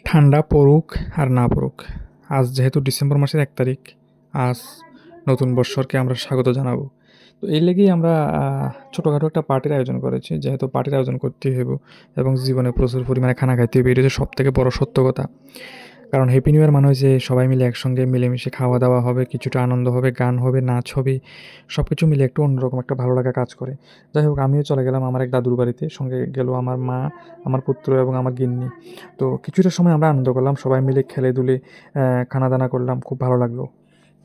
ঠান্ডা পড়ুক আর না পড়ুক, আজ যেহেতু ডিসেম্বর মাসের ১ তারিখ, আজ নতুন বৎসরকে আমরা স্বাগত জানাবো। তো এই লেগেই আমরা ছোটখাটো একটা পার্টির আয়োজন করেছি। যেহেতু পার্টির আয়োজন করতেই হইব এবং জীবনে প্রচুর পরিমাণে খানা খাইতে হইবে, এটা হচ্ছে সবথেকে বড় সত্য কথা। কারণ হ্যাপি নিউ ইয়ার মানে হচ্ছে সবাই মিলে একসঙ্গে মিলেমিশে খাওয়া-দাওয়া হবে, কিছুটা আনন্দ হবে, গান হবে, নাচ হবে। সবকিছু মিলে একটু অন্যরকম একটা ভালো লাগা কাজ করে। যাই হোক, আমিও চলে গেলাম আমার এক দাদুর বাড়িতে। সঙ্গে গেল আমার মা, আমার পুত্র এবং আমার গিন্নি। তো কিছুটা সময় আমরা আনন্দ করলাম। সবাই মিলে খেলে-দুলে খানা-দানা করলাম। খুব ভালো লাগলো।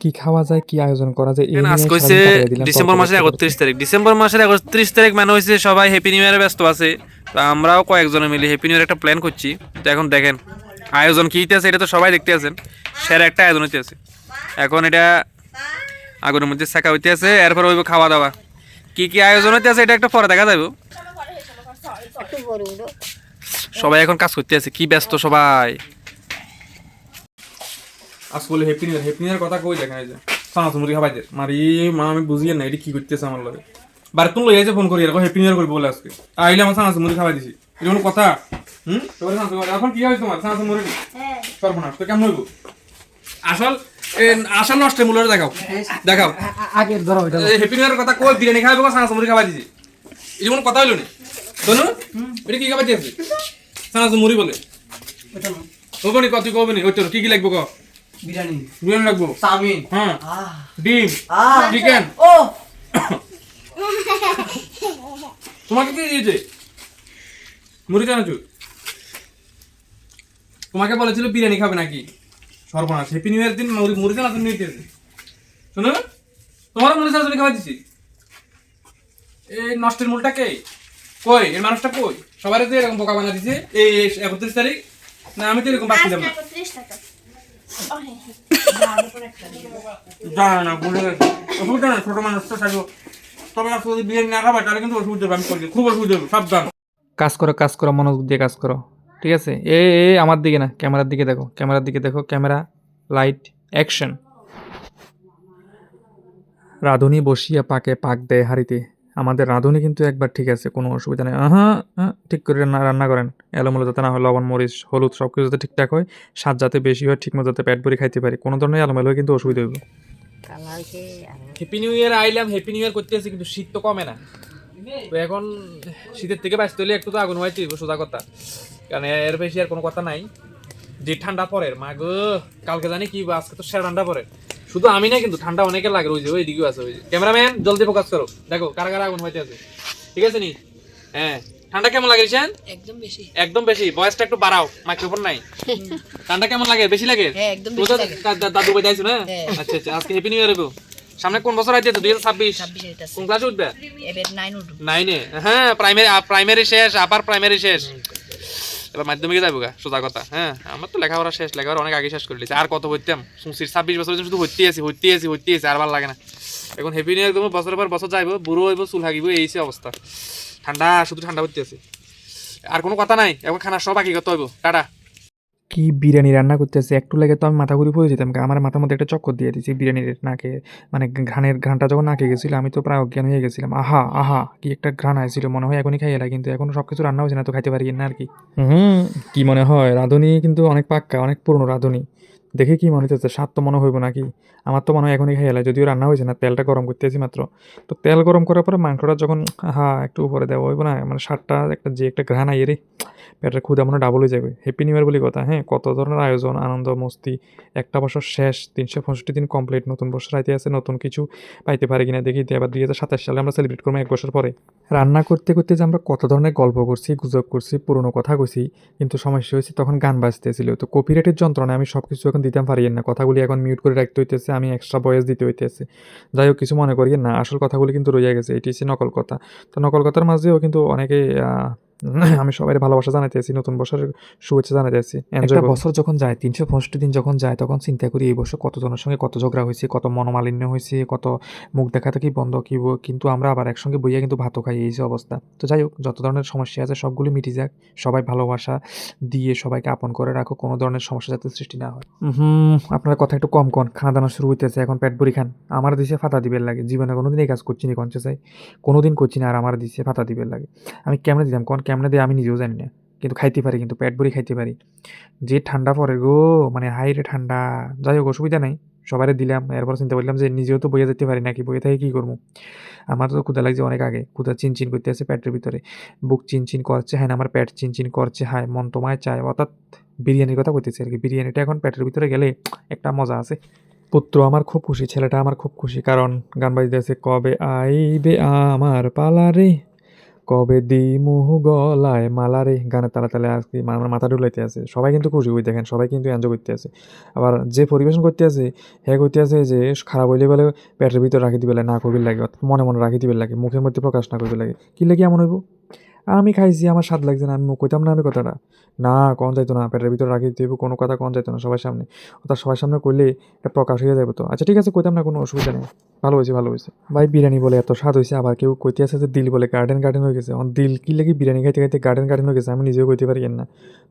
কি খাওয়া যায়, কি আয়োজন করা যায় এই এখানে নিয়েই আজকে হচ্ছে সারাদিন কাটাইয়া দিলাম তর্ক ডিসেম্বর মাসের করতে, করতে। ৩১ তারিখ। ডিসেম্বর মাসের ৩১ তারিখ মানে হচ্ছে সবাই হ্যাপি নিউ ইয়ারে ব্যস্ত আছে। তো আমরাও কয়েকজনে মিলে হ্যাপি নিউ ইয়ার একটা প্ল্যান করছি। তো এখন দেখেন আয়োজন কি আছে, এটা তো সবাই দেখতে আছেন। সেরা একটা আয়োজন হইতে আছে। এখন এটা আগুনের মধ্যে শেখা হইতে আছে, এরপর হইব খাওয়া দাওয়া। কি কি আয়োজন হইতে আছে এটা একটা পরে দেখা যাবে। সবাই এখন কাজ করতে আছে, কি ব্যস্ত সবাই। আজ বলে happy new year, happy new year কথা কই দেখেন, এই যে সানাস মুরগি খাবাই দে মারি মা, আমি বুঝি না এটা কি করতেছে আমার লগে। বারে তুমি লইয়াছে ফোন করি এরকম হ্যাপি নিউ ইয়ার করবি বলে আজকে আইলে আমার সানাস মুরগি খাবাই দিছি, এটা কোনো কথা? তোমার সানাস এখন কি হয়েছে তোমার সানাস মুরগি? সর্বনাশ, তো কেমন হইব? আসল আসল নষ্টের মূল্য দেখাও, দেখাও আগের ধরো ওইটা হ্যাপি নিউ ইয়ারের কথা কই বিরিয়ানি খাইবো সানাস মুরগি খাবাই দিছি, এটা কোনো কথা হইলো না? শোনো, এটা কি খাবাই দিয়েছে? সানাস মুরগি বলে ওখানে কত কবনি ওই তোর কি কি লাগবে ক? বিরিয়ানি বিরিয়ানি লাগবো, চাউমিন হ্যাঁ, ডিম, চিকেন। ও তোমাকে কি দিয়েছে? মুড়ি চানাচুর। তোমাকে বলেছিল বিরিয়ানি খাবে নাকি? সর্বনাশ, হ্যাপি নিউ ইয়ার দিন মুড়ি চানাচুর নিয়ে দিয়েছে। শোনো, তোমারও মুড়ি চানাচুর খাওয়া দিছি। এই নষ্টের মূলটা কে? কই এর মানুষটা কই? সবাই তো এরকম বোকা বানা দিছে। এই ৩১ তারিখ না, আমি তো এরকম বাকি দেব না। জানা না, ভুলে গেছি। অসুবিধা না, ছোট মানুষ তো থাকবো। তবে যদি বিরিয়ানি না খাবে তাহলে কিন্তু অসুবিধা হবে, আমি করি খুব অসুবিধা হবে, সাবধান। কাজ করো, মনোযোগ দিয়ে কাজ করো। ঠিক আছে? আমার দিকে না, ক্যামেরার দিকে দেখো, ক্যামেরার দিকে দেখো। Camera, light, action. রাঁধুনি বসিয়া পাকে পাক দেয় হাঁড়িতে। আমাদের রাঁধুনি কিন্তু একবার ঠিক আছে, কোনো অসুবিধা নেই। ঠিক করে রান্না করেন। এলোমেলো যাতে না হয়, লবণ, মরিচ, হলুদ সবকিছু যাতে ঠিকঠাক হয়, স্বাদ যাতে বেশি হয়, ঠিকমতো যাতে পেট ভরে খাইতে পারি। কোনো ধরনের এলোমেলো হলে কিন্তু অসুবিধা হইব। হ্যাপি নিউ ইয়ার আইলাম, হ্যাপি নিউ ইয়ার করতে আছি, কিন্তু শীত তো কমে না। তো এখন শীতের থেকে বাঁচতে হলে একটু তো আগুন হইতে হইব, সোজা কথা। কারণ এর বেশি আর কোনো কথা নাই। যে ঠান্ডা পড়ে মা গো, কালকে জানি কি আজকে তো সেরা ঠান্ডা পড়ে। শুধু আমি না কিন্তু, ঠান্ডা অনেকে লাগে। ওই যে ওই দিকেও আছে, ওই যে ক্যামেরাম্যান জলদি ফোকাস করো, দেখো কারা কারা আগুন হইতে আছে। ঠিক আছে নি? হ্যাঁ, ঠান্ডা কেমন লাগে রিশান? একদম বেশি। একদম বেশি। ভয়েসটা একটু বাড়াও, মাইক্রোফোন নাই। ঠান্ডা কেমন লাগে? বেশি লাগে? হ্যাঁ, একদম তো বেশি লাগে। দাদু ভাই যাইছো না? হ্যাঁ। আচ্ছা আচ্ছা, আজকে হ্যাপি নিউ ইয়ার হইবো। সামনে কোন বছর আইতে? 2026। 26 এর আছে। কোন ক্লাসে উঠবে? এবার 9 উঠু। 9-এ? হ্যাঁ, প্রাইমারি শেষ, আবার প্রাইমারি শেষ। এবার মাধ্যমিকে যাবো গা, সোজা কথা। হ্যাঁ, আমার তো লেখাপড়া শেষ, লেখাপড়া অনেক আগে শেষ করে দিয়েছি। আর কত হইতাম? 26 বছর শুধু হইতে আছি, আর ভালো লাগে না। এখন হ্যাপি নিউ ইয়ার একদম বছরের পর বছর যাইবো, বুড়ো হইব, চুল হাগিব, এই অবস্থা। ঠান্ডা, শুধু ঠান্ডা হইতে আছে। আর কোনো কথা নাই, এখন খানা সব বাকি করতে হইব। টাটা। কি বিরিয়ানি রান্না করতেছে, একটু লেগে তো আমি মাথা ঘুরে পড়ে যেতাম। আমার মাথার মধ্যে একটা চক্কর দিয়ে দিয়েছি বিরিয়ানির নাকে, মানে ঘ্রাণটা যখন নাকে গেছিলো আমি তো প্রায় অজ্ঞান হয়ে গেছিলাম। আহা আহা, কি একটা ঘ্রাণ আসছিল, মনে হয় এখনই খাই এলা, কিন্তু এখনো সব কিছু রান্না হয়েছে না, তো খাইতে পারি না আর কি। কি মনে হয় রাঁধুনি কিন্তু অনেক পাক্কা, অনেক পুরনো রাঁধুনি। দেখে কি মনে হচ্ছে, স্বাদ তো মনে হইব নাকি? আমার তো মনে হয় এখনই খাই এলা, যদিও রান্না হয়েছে না, তেলটা গরম করতেছি মাত্র। তো তেল গরম করার পরে মাংসটা যখন একটু উপরে দেওয়া হইব না, মানে স্বাদটা একটা ঘ্রাণ আইয়ে রে, পেটের ক্ষুধা মনে ডাবল হয়ে যাবে। হ্যাপি নিউ ইয়ার বলি কথা, হ্যাঁ, কত ধরনের আয়োজন, আনন্দ, মস্তি। একটা বছর শেষ, 365 দিন কমপ্লিট, নতুন বছর আইতে আছে, নতুন কিছু পাইতে পারি কিনা দেখি। আবার 2027 সালে আমরা সেলিব্রেট করবো 1 বছর পরে। রান্না করতে করতে যে আমরা কত ধরনের গল্প করছি, গুজব করছি, পুরনো কথা কইছি, কিন্তু সমস্যা হয়েছে তখন গান বাজতেছিল। তো কপিরাইটের যন্ত্রণায় আমি সব কিছু এখন দিতাম পারি না, কথাগুলি এখন মিউট করে রাখতে হইতেছে, আমি এক্সট্রা ভয়েস দিতে হইতেছে। যাই হোক, কিছু মনে করি না, আসল কথাগুলি কিন্তু রয়ে গেছে, এটি হচ্ছে নকল কথা। তো নকল কথার মাঝেও কিন্তু অনেকে আমি সবাই ভালোবাসা জানাইতেছি, নতুন বছরের শুভেচ্ছা জানাইতেছি। একটা বছর যখন যায়, 365 দিন যখন যায়, তখন চিন্তা করি এই বছর কতজনের সঙ্গে কত ঝগড়া হয়েছে, কত মনোমালিন্য হয়েছে, কত মুখ দেখা থেকে বন্ধ কি, কিন্তু আমরা আবার একসঙ্গে বইয়া কিন্তু ভাতও খাই, এই যে অবস্থা। তো যাই হোক, যত ধরনের সমস্যা আছে সবগুলো মিটে যাক, সবাই ভালোবাসা দিয়ে সবাইকে আপন করে রাখো, কোনো ধরনের সমস্যা যাতে সৃষ্টি না হয়। আপনার কথা একটু কম কন, খানা দানা শুরু হইতেছে, এখন পেট ভরি খান। আমার দিছে ফাতা দিবের লাগে, জীবনে কোনোদিন এই কাজ করছি না, কনসে চাই কোনোদিন করছি না, আর আমার দিছে ফাতা দিবের লাগে। আমি কেমনে দিতাম কোন, কেমনে দিয়ে আমি নিজেও জানি না। কিন্তু খাইতে পারি, কিন্তু পেট ভরে খাইতে পারি। যে ঠান্ডা পড়ে গো, মানে হাই রে ঠান্ডা। যাই হোক অসুবিধা নাই, সবারে দিলাম। এরপর চিন্তা করলাম যে নিজেও তো বইয়া যেতে পারি নাকি, বইয়ে থেকে কী করবো। আমার তো ক্ষুধা লাগছে অনেক আগে, ক্ষুধা চিনচিন করতে আছে পেটের ভিতরে, বুক চিনচিন করছে, হ্যাঁ আমার পেট চিনচিন করছে, হায় মন তোমায় চায়, অর্থাৎ বিরিয়ানির কথা বলতেছি আর কি। বিরিয়ানিটা এখন পেটের ভিতরে গেলে একটা মজা আছে। পুত্র আমার খুব খুশি, ছেলেটা আমার খুব খুশি, কারণ গান বাজতেছে কবে আইবে আমার পালা রে, কবে দিমু গলায় মালা রে, গানের তালে তালে আর কি আমার মাথা ডুলাইতে আছে। সবাই কিন্তু খুশি, ওই দেখেন সবাই কিন্তু এনজয় করতে আছে। আবার যে পরিবেশন করতে আছে হ্যাঁ করতে আছে যে খারাপ হইলে বলে পেটের ভিতরে রাখি দিবে লাগে, না করবির লাগে, অর্থাৎ মনে মনে রাখি দিবে লাগে, মুখের মধ্যে প্রকাশ না করবে লাগে। কি লাগে এমন হইব? আমি খাইছি, আমার স্বাদ লাগছে না, আমি কইতাম না আমি কথাটা, না কন যাইতো না, পেটের ভিতরে রাখি দিতে হইব, কোনো কথা কন যাইতো না সবার সামনে, অর্থাৎ সবার সামনে করলে এটা প্রকাশ হয়ে যাবে। তো আচ্ছা ঠিক আছে, কইতাম না, কোনো অসুবিধা নেই। ভালো হয়েছে, ভালো হয়েছে ভাই। বিরিয়ানি বলে এত স্বাদ হয়েছে, আবার কেউ কইতে আছে যে দিল বলে গার্ডেন গার্ডেন হয়ে গেছে। দিল কি লাগে বিরিয়ানি খাইতে খাইতে গার্ডেন গার্ডেন হয়ে গেছে, আমি নিজেও কইতে পারি না।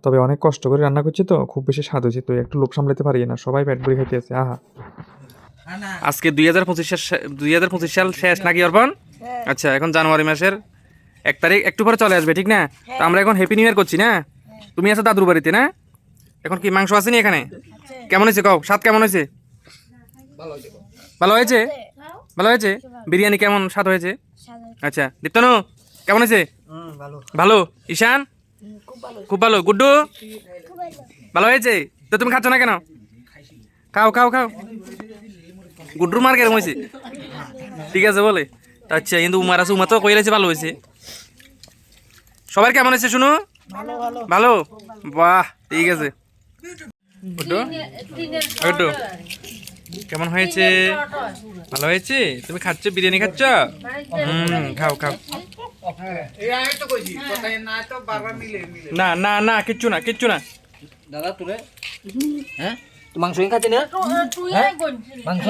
তবে অনেক কষ্ট করে রান্না করছি তো, খুব বেশি স্বাদ হয়েছে, তো একটু লোভ সামলাতে পারি না, সবাই পেট ভরে খাইতে আছে। আহা, আজকে 2025 সাল শেষ নাকি অর্পণ? আচ্ছা, এখন জানুয়ারি মাসের 1 তারিখ, একটু পরে চলে আসবে, ঠিক না? তো আমরা এখন হ্যাপি নিউ ইয়ার করছি না? তুমি আছো দাদুর বাড়িতে না? এখন কি মাংস আসেনি এখানে? কেমন হয়েছে কও, স্বাদ কেমন হয়েছে? ভালো হয়েছে, ভালো হয়েছে। বিরিয়ানি কেমন স্বাদ হয়েছে? আচ্ছা, দীপ্তানু কেমন হয়েছে? ভালো। ঈশান খুব ভালো। গুড্ডু ভালো হয়েছে। তো তুমি খাচ্ছ না কেন? খাও খাও খাও। গুড্ডুর মার কেরম হয়েছে? ঠিক আছে বলে। আচ্ছা, কিন্তু উমার আছে, উমার তো কই রয়েছে ভালো হয়েছে। সবার কেমন হয়েছে শুনো? ভালো। বাহ, ঠিক আছে। গুড্ডু গুড্ডু কেমন হয়েছে? ভালো হয়েছে। তুমি খাচ্ছ, বিরিয়ানি খাচ্ছ? খাও খাও। না না না, কিচ্ছু না, কিচ্ছু না। দাদা তোরে হ্যাঁ তো মাংস খাচ্ছি না, মাংস